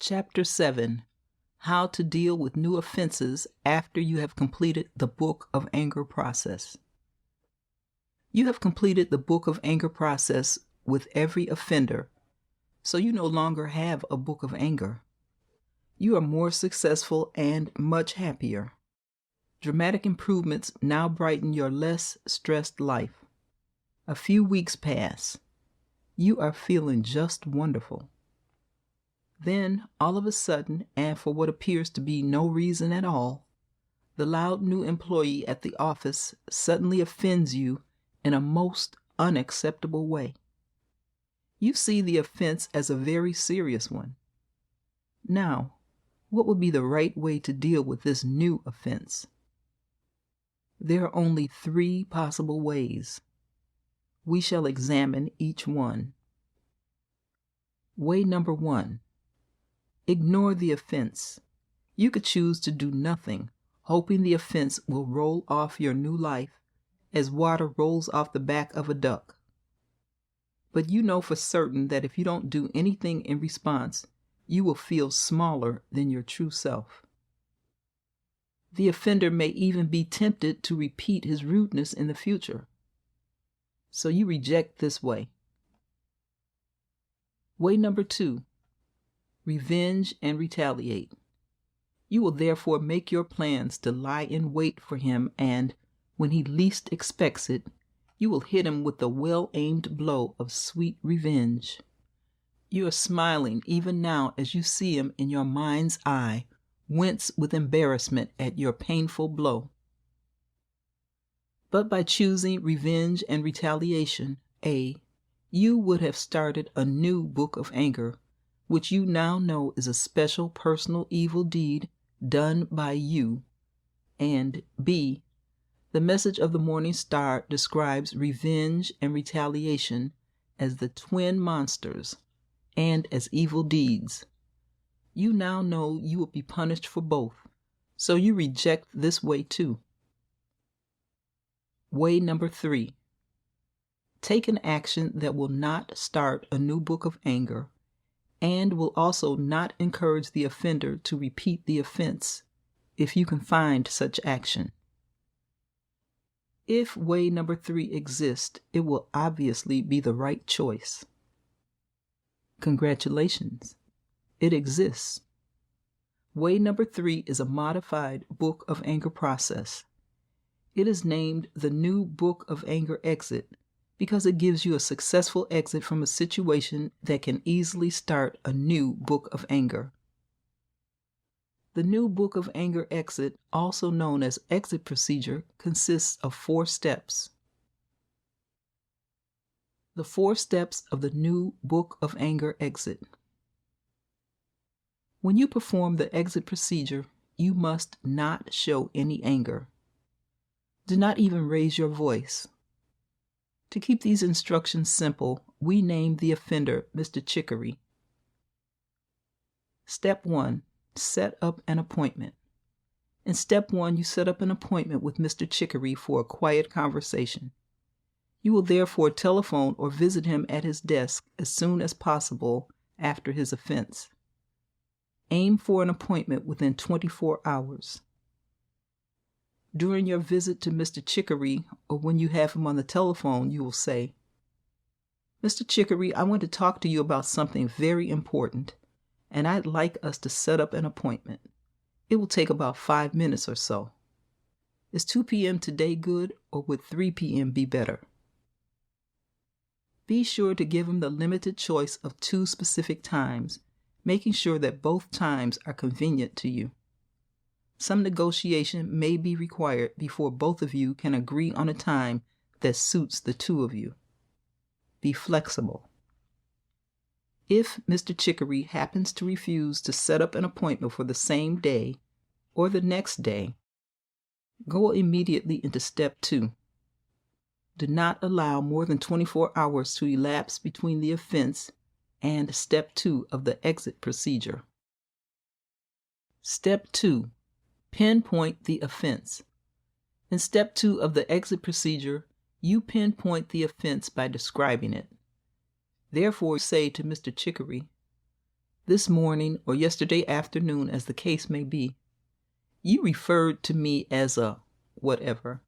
Chapter 7. How to deal with new offenses after you have completed the Book of Anger process. You have completed the Book of Anger process with every offender, so you no longer have a Book of Anger. You are more successful and much happier. Dramatic improvements now brighten your less stressed life. A few weeks pass. You are feeling just wonderful. Then, all of a sudden, and for what appears to be no reason at all, the loud new employee at the office suddenly offends you in a most unacceptable way. You see the offense as a very serious one. Now, what would be the right way to deal with this new offense? There are only 3 possible ways. We shall examine each one. Way number 1. Ignore the offense. You could choose to do nothing, hoping the offense will roll off your new life as water rolls off the back of a duck. But you know for certain that if you don't do anything in response, you will feel smaller than your true self. The offender may even be tempted to repeat his rudeness in the future. So you reject this way. Way number 2. Revenge and retaliate. You will therefore make your plans to lie in wait for him, and, when he least expects it, you will hit him with a well-aimed blow of sweet revenge. You are smiling even now as you see him in your mind's eye wince with embarrassment at your painful blow. But by choosing revenge and retaliation, you would have started a new Book of Anger, which you now know is a special personal evil deed done by you, and B, the message of the Morning Star describes revenge and retaliation as the twin monsters and as evil deeds. You now know you will be punished for both, so you reject this way too. Way number 3. Take an action that will not start a new Book of Anger and will also not encourage the offender to repeat the offense, if you can find such action. If way number 3 exists, it will obviously be the right choice. Congratulations, it exists. Way number 3 is a modified Book of Anger process. It is named the New Book of Anger Exit because it gives you a successful exit from a situation that can easily start a new Book of Anger. The New Book of Anger Exit, also known as exit procedure, consists of 4 steps. The 4 steps of the New Book of Anger Exit. When you perform the exit procedure, you must not show any anger. Do not even raise your voice. To keep these instructions simple, we name the offender Mr. Chicory. Step 1. Set up an appointment. In Step 1, you set up an appointment with Mr. Chicory for a quiet conversation. You will therefore telephone or visit him at his desk as soon as possible after his offense. Aim for an appointment within 24 hours. During your visit to Mr. Chicory, or when you have him on the telephone, you will say, "Mr. Chicory, I want to talk to you about something very important, and I'd like us to set up an appointment. It will take about 5 minutes or so. Is 2 p.m. today good, or would 3 p.m. be better?" Be sure to give him the limited choice of 2 specific times, making sure that both times are convenient to you. Some negotiation may be required before both of you can agree on a time that suits the 2 of you. Be flexible. If Mr. Chicory happens to refuse to set up an appointment for the same day or the next day, go immediately into Step 2. Do not allow more than 24 hours to elapse between the offense and Step 2 of the exit procedure. Step 2. Pinpoint the offense. In Step 2 of the exit procedure, you pinpoint the offense by describing it. Therefore, say to Mr. Chicory, this morning or yesterday afternoon, as the case may be, you referred to me as a whatever.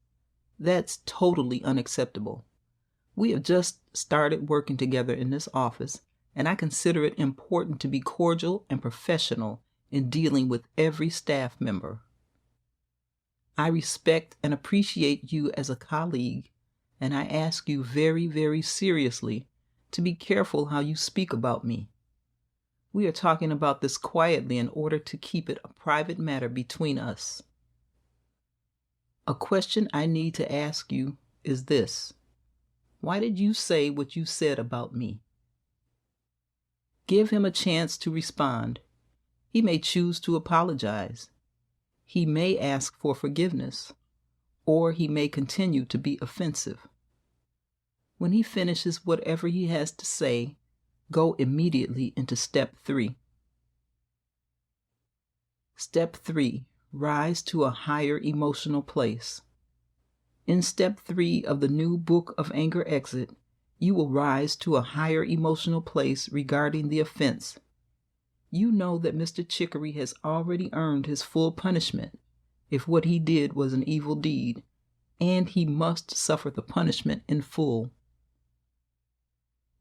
That's totally unacceptable. We have just started working together in this office, and I consider it important to be cordial and professional in dealing with every staff member. I respect and appreciate you as a colleague, and I ask you very, very seriously to be careful how you speak about me. We are talking about this quietly in order to keep it a private matter between us. A question I need to ask you is this: why did you say what you said about me? Give him a chance to respond. He may choose to apologize. He may ask for forgiveness, or he may continue to be offensive. When he finishes whatever he has to say, go immediately into step 3. Step 3, rise to a higher emotional place. In step 3 of the new Book of Anger Exit, you will rise to a higher emotional place regarding the offense. You know that Mr. Chicory has already earned his full punishment if what he did was an evil deed, and he must suffer the punishment in full.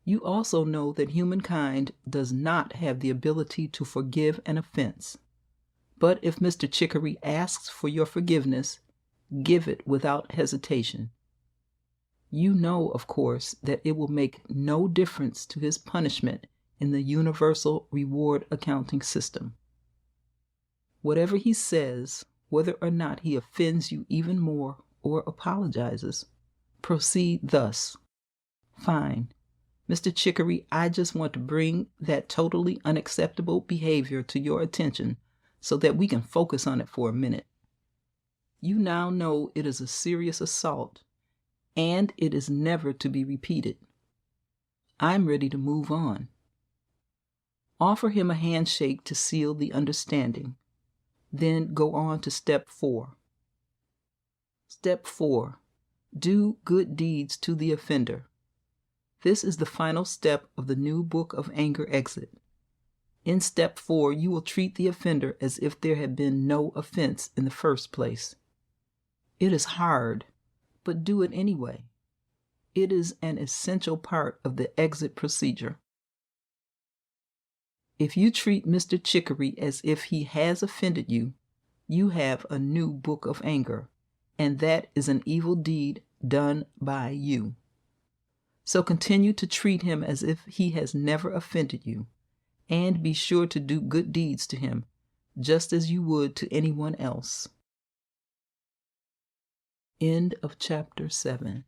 You also know that humankind does not have the ability to forgive an offense. But if Mr. Chicory asks for your forgiveness, give it without hesitation. You know, of course, that it will make no difference to his punishment in the universal reward accounting system. Whatever he says, whether or not he offends you even more or apologizes, proceed thus. Fine. Mr. Chicory, I just want to bring that totally unacceptable behavior to your attention so that we can focus on it for a minute. You now know it is a serious assault, and it is never to be repeated. I'm ready to move on. Offer him a handshake to seal the understanding. Then go on to step 4. Step 4. Do good deeds to the offender. This is the final step of the new Book of Anger Exit. In step 4, you will treat the offender as if there had been no offense in the first place. It is hard, but do it anyway. It is an essential part of the exit procedure. If you treat Mr. Chicory as if he has offended you, you have a new Book of Anger, and that is an evil deed done by you. So continue to treat him as if he has never offended you, and be sure to do good deeds to him, just as you would to anyone else. End of chapter 7.